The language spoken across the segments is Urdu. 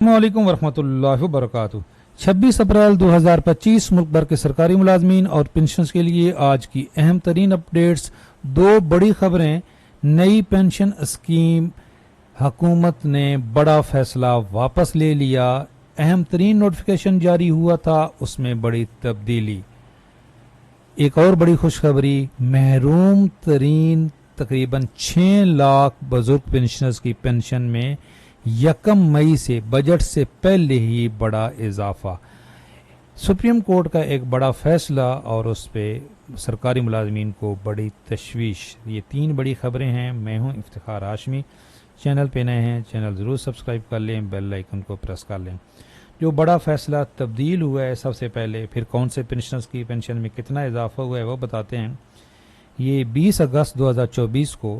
السلام علیکم ورحمۃ اللہ وبرکاتہ۔ 26 اپریل 2025 ملک بھر کے سرکاری ملازمین اور پنشنز کے لیے آج کی اہم ترین اپڈیٹس۔ دو بڑی خبریں۔ نئی پنشن اسکیم، حکومت نے بڑا فیصلہ واپس لے لیا۔ اہم ترین نوٹیفیکیشن جاری ہوا تھا، اس میں بڑی تبدیلی۔ ایک اور بڑی خوشخبری، محروم ترین تقریباً 6 لاکھ بزرگ پنشنرز کی پنشن میں 1 مئی سے بجٹ سے پہلے ہی بڑا اضافہ۔ سپریم کورٹ کا ایک بڑا فیصلہ اور اس پہ سرکاری ملازمین کو بڑی تشویش۔ یہ 3 بڑی خبریں ہیں۔ میں ہوں افتخار ہاشمی۔ چینل پہ نئے ہیں، چینل ضرور سبسکرائب کر لیں، بیل آئیکن کو پریس کر لیں۔ جو بڑا فیصلہ تبدیل ہوا ہے، سب سے پہلے پھر کون سے پنشنرز کی پنشن میں کتنا اضافہ ہوا ہے وہ بتاتے ہیں۔ یہ 20 اگست 2024 کو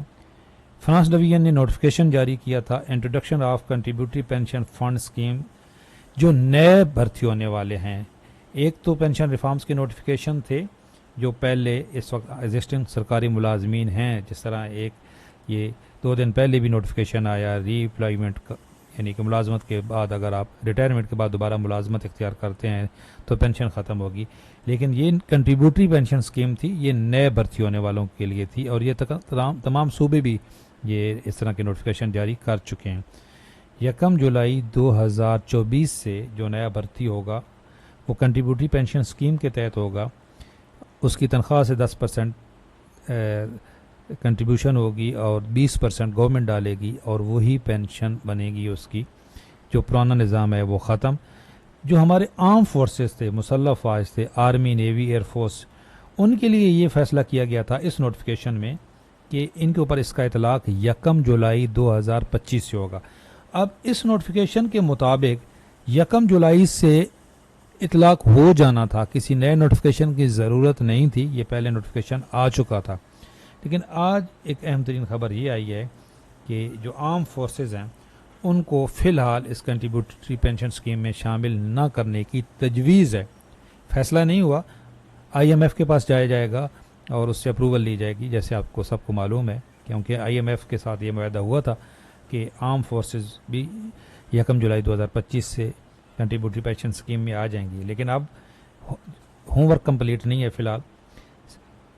فنانس ڈویژن نے نوٹیفیکیشن جاری کیا تھا، introduction of contributory pension fund scheme, جو نئے بھرتی ہونے والے ہیں۔ ایک تو پینشن ریفارمز کے نوٹیفیکیشن تھے جو پہلے اس وقت ایگزسٹنگ سرکاری ملازمین ہیں، جس طرح ایک یہ 2 دن پہلے بھی نوٹیفیکیشن آیا ری امپلائمنٹ کا، یعنی کہ ملازمت کے بعد اگر آپ ریٹائرمنٹ کے بعد دوبارہ ملازمت اختیار کرتے ہیں تو پینشن ختم ہوگی۔ لیکن یہ کنٹریبیوٹری پینشن اسکیم تھی، یہ نئے بھرتی ہونے والوں کے لیے تھی، اور یہ تمام صوبے بھی یہ اس طرح کے نوٹیفیکیشن جاری کر چکے ہیں۔ 1 جولائی 2024 سے جو نیا بھرتی ہوگا وہ کنٹریبیوٹری پینشن اسکیم کے تحت ہوگا۔ اس کی تنخواہ سے 10% کنٹریبیوشن ہوگی اور 20% گورنمنٹ ڈالے گی، اور وہی پینشن بنے گی اس کی۔ جو پرانا نظام ہے وہ ختم۔ جو ہمارے عام فورسز تھے، مسلح افواج تھے، آرمی، نیوی، ایئر فورس، ان کے لیے یہ فیصلہ کیا گیا تھا اس نوٹیفیکیشن میں کہ ان کے اوپر اس کا اطلاق 1 جولائی 2025 سے ہوگا۔ اب اس نوٹیفیکیشن کے مطابق 1 جولائی سے اطلاق ہو جانا تھا، کسی نئے نوٹیفیکیشن کی ضرورت نہیں تھی، یہ پہلے نوٹیفیکیشن آ چکا تھا۔ لیکن آج ایک اہم ترین خبر یہ آئی ہے کہ جو عام فورسز ہیں ان کو فی الحال اس کنٹریبیوٹری پینشن اسکیم میں شامل نہ کرنے کی تجویز ہے۔ فیصلہ نہیں ہوا، آئی ایم ایف کے پاس جایا جائے گا اور اس سے اپروول لی جائے گی، جیسے آپ کو سب کو معلوم ہے، کیونکہ آئی ایم ایف کے ساتھ یہ معاہدہ ہوا تھا کہ عام فورسز بھی 1 جولائی 2025 سے کنٹریبیوٹری پینشن اسکیم میں آ جائیں گی۔ لیکن اب ہوم ورک کمپلیٹ نہیں ہے فی الحال۔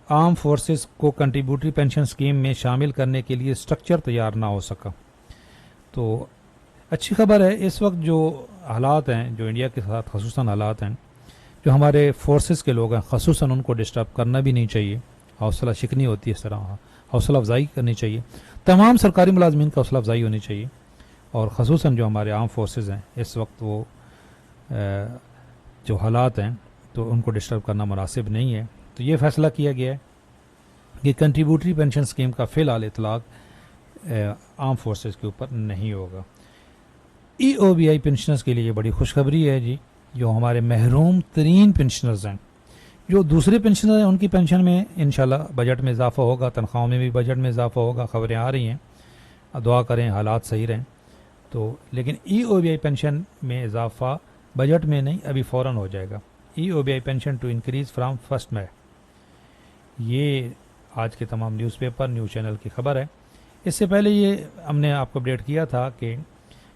عام فورسز کو کنٹریبیوٹری پینشن اسکیم میں شامل کرنے کے لیے سٹرکچر تیار نہ ہو سکا۔ تو اچھی خبر ہے، اس وقت جو حالات ہیں، جو انڈیا کے ساتھ خصوصاً حالات ہیں، جو ہمارے فورسز کے لوگ ہیں خصوصاً ان کو ڈسٹرب کرنا بھی نہیں چاہیے، حوصلہ شکنی ہوتی ہے، اس طرح حوصلہ افزائی کرنی چاہیے، تمام سرکاری ملازمین کا حوصلہ افزائی ہونی چاہیے، اور خصوصاً جو ہمارے عام فورسز ہیں اس وقت وہ جو حالات ہیں تو ان کو ڈسٹرب کرنا مناسب نہیں ہے۔ تو یہ فیصلہ کیا گیا ہے کہ کنٹریبیوٹری پینشن اسکیم کا فی الحال اطلاق عام فورسز کے اوپر نہیں ہوگا۔ ای او بی آئی پنشنرز کے لیے یہ بڑی خوشخبری ہے جی، جو ہمارے محروم ترین پنشنرز ہیں۔ جو دوسرے پنشنر ہیں ان کی پینشن میں انشاءاللہ بجٹ میں اضافہ ہوگا، تنخواہوں میں بھی بجٹ میں اضافہ ہوگا، خبریں آ رہی ہیں، دعا کریں حالات صحیح رہیں تو۔ لیکن ای او بی آئی پینشن میں اضافہ بجٹ میں نہیں، ابھی فوراً ہو جائے گا۔ E O B I pension to increase from 1 مئی، یہ آج کے تمام نیوز پیپر، نیوز چینل کی خبر ہے۔ اس سے پہلے یہ ہم نے آپ کو اپڈیٹ کیا تھا کہ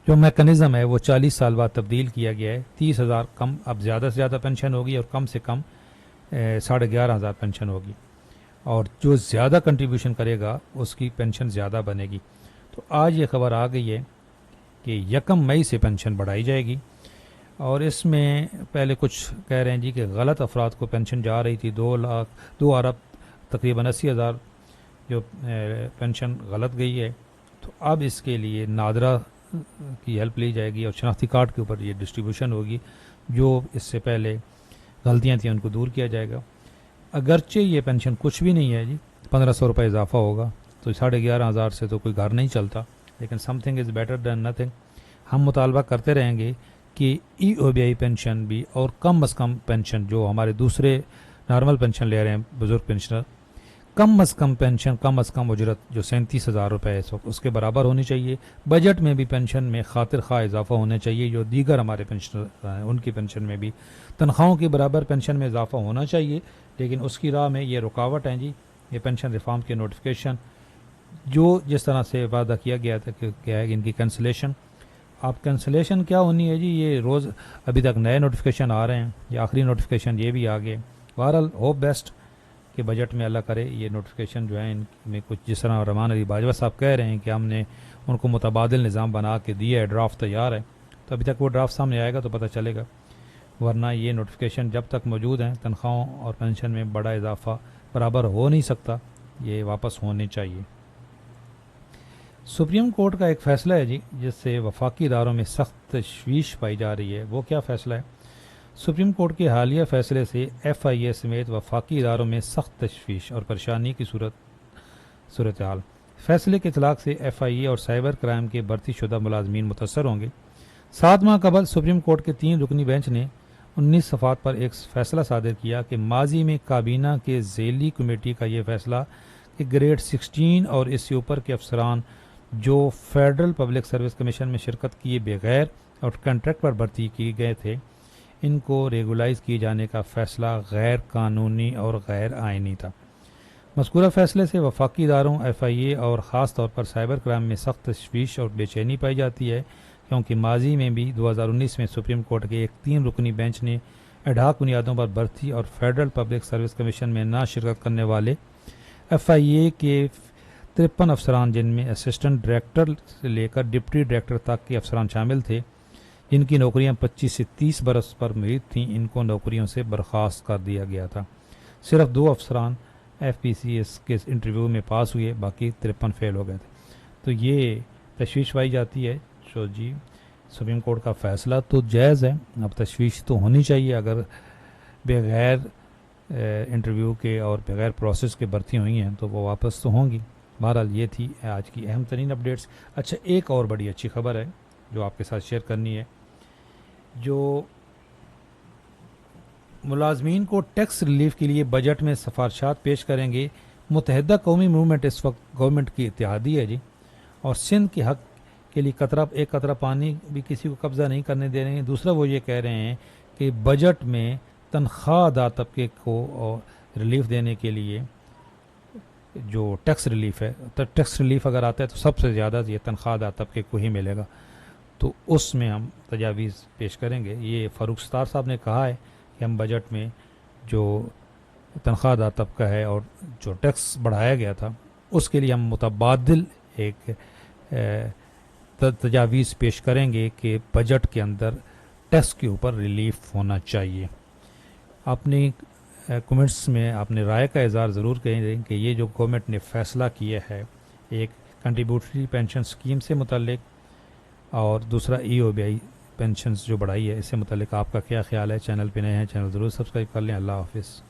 جو میکنزم ہے وہ 40 سال بعد تبدیل کیا گیا ہے۔ 30,000 کم، اب زیادہ سے زیادہ پینشن ہوگی، اور کم سے کم 11,500 پینشن ہوگی، اور جو زیادہ کنٹریبیوشن کرے گا اس کی پینشن زیادہ بنے گی۔ تو آج یہ خبر آ گئی ہے کہ 1 مئی سے پینشن بڑھائی جائے گی، اور اس میں پہلے کچھ کہہ رہے ہیں جی کہ غلط افراد کو پینشن جا رہی تھی، 2 ارب تقریباً 80,000 جو پینشن غلط گئی ہے، تو اب اس کے لیے نادرا کی ہیلپ لی جائے گی، اور شناختی کارڈ کے اوپر یہ ڈسٹریبیوشن ہوگی۔ جو اس سے پہلے غلطیاں تھیں ان کو دور کیا جائے گا۔ اگرچہ یہ پینشن کچھ بھی نہیں ہے جی، 1,500 روپے اضافہ ہوگا، تو 11,500 سے تو کوئی گھر نہیں چلتا، لیکن some thing is better than nothing. ہم مطالبہ کرتے رہیں گے کہ ای او بی آئی پینشن بھی، اور کم از کم پینشن جو ہمارے دوسرے نارمل پینشن لے رہے ہیں بزرگ پینشنر، کم از کم پینشن، کم از کم اجرت جو 37,000 روپے ہے اس کے برابر ہونی چاہیے۔ بجٹ میں بھی پینشن میں خاطر خواہ اضافہ ہونا چاہیے، جو دیگر ہمارے پینشنر ہیں ان کی پینشن میں بھی تنخواہوں کے برابر پینشن میں اضافہ ہونا چاہیے۔ لیکن اس کی راہ میں یہ رکاوٹ ہیں جی، یہ پینشن ریفارم کے نوٹیفیکیشن، جو جس طرح سے وعدہ کیا گیا تھا کہ کیا ہے ان کی کینسلیشن، آپ کینسلیشن کیا ہونی ہے جی، یہ روز ابھی تک نئے نوٹیفیکیشن آ رہے ہیں، یہ آخری نوٹیفیکیشن یہ بھی آ گئے. بہرحال ہوپ بیسٹ کہ بجٹ میں اللہ کرے یہ نوٹیفیکیشن جو ہیں ان میں کچھ، جس طرح رحمان علی باجوہ صاحب کہہ رہے ہیں کہ ہم نے ان کو متبادل نظام بنا کے دیا ہے، ڈرافٹ تیار ہے، تو ابھی تک وہ ڈرافٹ سامنے آئے گا تو پتہ چلے گا، ورنہ یہ نوٹیفیکیشن جب تک موجود ہیں تنخواہوں اور پینشن میں بڑا اضافہ برابر ہو نہیں سکتا، یہ واپس ہونے چاہیے. سپریم کورٹ کا ایک فیصلہ ہے جی جس سے وفاقی اداروں میں سخت تشویش پائی جا رہی ہے. وہ کیا فیصلہ ہے؟ سپریم کورٹ کے حالیہ فیصلے سے ایف آئی اے سمیت وفاقی اداروں میں سخت تشویش اور پریشانی کی صورتحال. فیصلے کے اطلاق سے ایف آئی اے اور سائبر کرائم کے بھرتی شدہ ملازمین متاثر ہوں گے. 7 ماہ قبل سپریم کورٹ کے 3 رکنی بینچ نے 19 صفحات پر ایک فیصلہ صادر کیا کہ ماضی میں کابینہ کے ذیلی کمیٹی کا یہ فیصلہ کہ گریڈ 16 اور اس سے اوپر کے افسران جو فیڈرل پبلک سروس کمیشن میں شرکت کیے بغیر اور کنٹریکٹ پر بھرتی کیے گئے تھے، ان کو ریگولائز کیے جانے کا فیصلہ غیر قانونی اور غیر آئینی تھا. مذکورہ فیصلے سے وفاقی اداروں، ایف آئی اے اور خاص طور پر سائبر کرائم میں سخت تشویش اور بے چینی پائی جاتی ہے، کیونکہ ماضی میں بھی 2019 میں سپریم کورٹ کے ایک 3 رکنی بینچ نے ایڈھاک بنیادوں پر بھرتی اور فیڈرل پبلک سروس کمیشن میں نہ شرکت کرنے والے ایف آئی اے کے 53 افسران، جن میں اسسٹنٹ ڈائریکٹر سے لے کر ڈپٹی ڈائریکٹر تک کے افسران شامل تھے، جن کی نوکریاں 25 سے 30 برس پر محیط تھیں، ان کو نوکریوں سے برخاست کر دیا گیا تھا. صرف 2 افسران ایف پی سی ایس کے انٹرویو میں پاس ہوئے، باقی 53 فیل ہو گئے تھے. تو یہ تشویش پائی جاتی ہے. جی سپریم کورٹ کا فیصلہ تو جائز ہے، اب تشویش تو ہونی چاہیے. اگر بغیر انٹرویو کے اور بغیر پروسیس کے بھرتی ہوئی ہیں تو وہ واپس تو ہوں گی. بہرحال یہ تھی آج کی اہم ترین اپڈیٹس. اچھا، ایک اور بڑی اچھی خبر ہے جو آپ کے ساتھ شیئر کرنی ہے. جو ملازمین کو ٹیکس ریلیف کے لیے بجٹ میں سفارشات پیش کریں گے. متحدہ قومی موومنٹ اس وقت گورنمنٹ کی اتحادی ہے جی، اور سندھ کے حق کے لیے ایک قطرہ پانی بھی کسی کو قبضہ نہیں کرنے دے رہے ہیں. دوسرا وہ یہ کہہ رہے ہیں کہ بجٹ میں تنخواہ دار طبقے کو ریلیف دینے کے لیے جو ٹیکس ریلیف ہے، ٹیکس ریلیف اگر آتا ہے تو سب سے زیادہ یہ تنخواہ دار طبقے کو ہی ملے گا، تو اس میں ہم تجاویز پیش کریں گے. یہ فاروق ستار صاحب نے کہا ہے کہ ہم بجٹ میں جو تنخواہ دار طبقہ ہے اور جو ٹیکس بڑھایا گیا تھا اس کے لیے ہم متبادل ایک تجاویز پیش کریں گے کہ بجٹ کے اندر ٹیکس کے اوپر ریلیف ہونا چاہیے. اپنی کمنٹس میں اپنے رائے کا اظہار ضرور کریں کہ یہ جو گورنمنٹ نے فیصلہ کیا ہے ایک کنٹریبیوٹری پینشن اسکیم سے متعلق اور دوسرا ای او بی آئی پینشنز جو بڑھائی ہے اس سے متعلق آپ کا کیا خیال ہے؟ چینل پہ نئے ہیں، چینل ضرور سبسکرائب کر لیں. اللہ حافظ.